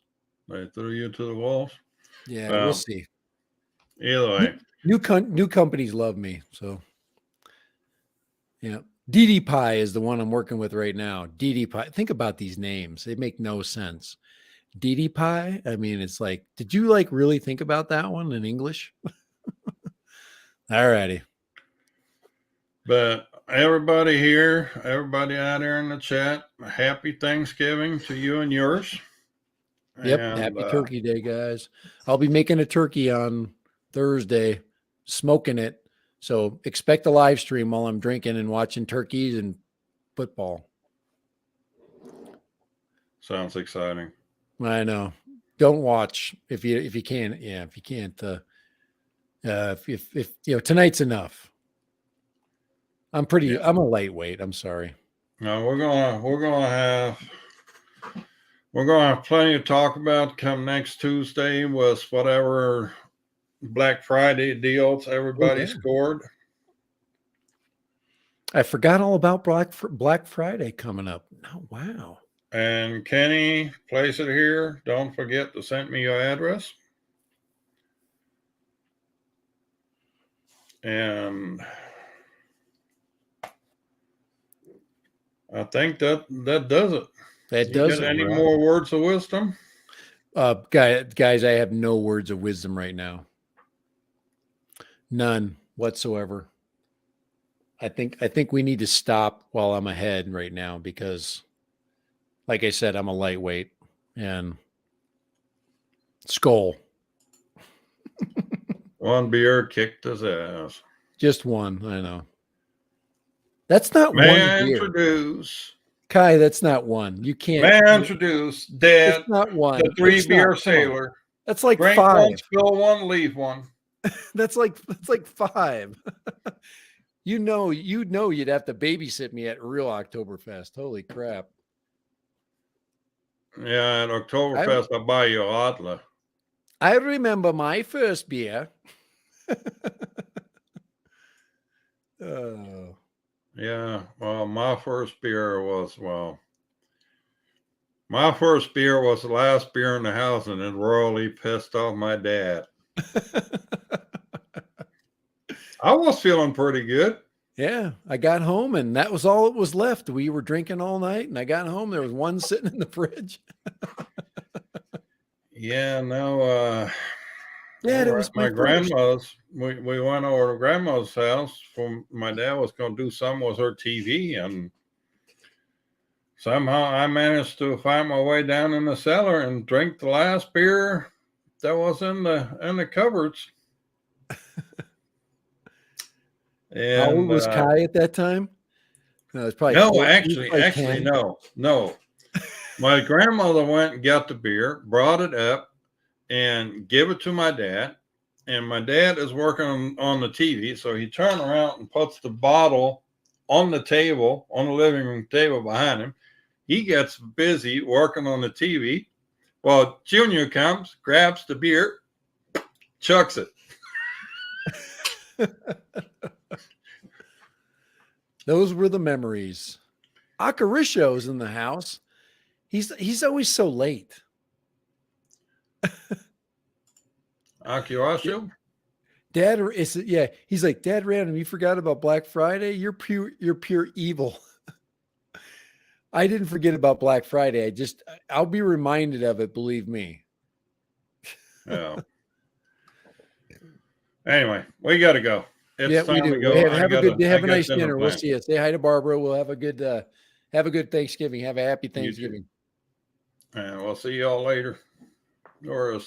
They threw you to the wolves. Yeah, we'll see. Either way, new companies love me. So, yeah, DD Pie is the one I'm working with right now. DD Pie. Think about these names; they make no sense. DD Pie. I mean, it's like, did you like really think about that one in English? All righty. But everybody here, everybody out there in the chat, happy Thanksgiving to you and yours. Yep. And, Happy Turkey Day, guys. I'll be making a turkey on Thursday, smoking it. So expect a live stream while I'm drinking and watching turkeys and football. Sounds exciting. I know. Don't watch if you can. Yeah, if you can't. If you know, tonight's enough. I'm a lightweight. I'm sorry. No, we're gonna have plenty to talk about come next Tuesday with whatever Black Friday deals everybody scored. I forgot all about Black Friday coming up. Oh, wow. And Kenny, place it here. Don't forget to send me your address. And I think that does it. That does it. Any more words of wisdom? Guys, I have no words of wisdom right now. None whatsoever. I think we need to stop while I'm ahead right now because, like I said, I'm a lightweight and skull. One beer kicked his ass. Just one, I know. That's not May one I beer. Introduce Kai, that's not one. You can't. May I introduce Dad, it's not one. the 3-beer sailor. That's like Drink 5. one, spill one, leave one. That's like 5. You know, you'd have to babysit me at real Oktoberfest. Holy crap. Yeah, at Oktoberfest, I'll buy you a Adler. I remember my first beer. Oh. Yeah, well, my first beer was the last beer in the house, and it royally pissed off my dad. I was feeling pretty good. Yeah, I got home and that was all that was left. We were drinking all night and I got home. There was one sitting in the fridge. Yeah, no, Dad, it we're at was my my first. grandma's. We went over to grandma's house. For my dad was going to do something with her TV, and somehow I managed to find my way down in the cellar and drink the last beer that was in the cupboards. How old And was Kai at that time? No, it's probably no, 14, probably actually, 10. no. My grandmother went and got the beer, brought it up, and gave it to my dad. And my dad is working on the TV, so he turned around and puts the bottle on the table, on the living room table behind him. He gets busy working on the TV. Well, Junior comes, grabs the beer, chucks it. Those were the memories. Akarisho's in the house. He's always so late. Akirasho? Dad is yeah. He's like, Dad Random, you forgot about Black Friday? You're pure evil. I didn't forget about Black Friday. I'll be reminded of it, believe me. Yeah. Anyway, we got to go. It's Yeah, we time do. to go. Have I a got nice dinner. We'll planned. see you. Say hi to Barbara. We'll have a good Thanksgiving. Have a happy You too. Thanksgiving. And we'll see y'all later. Or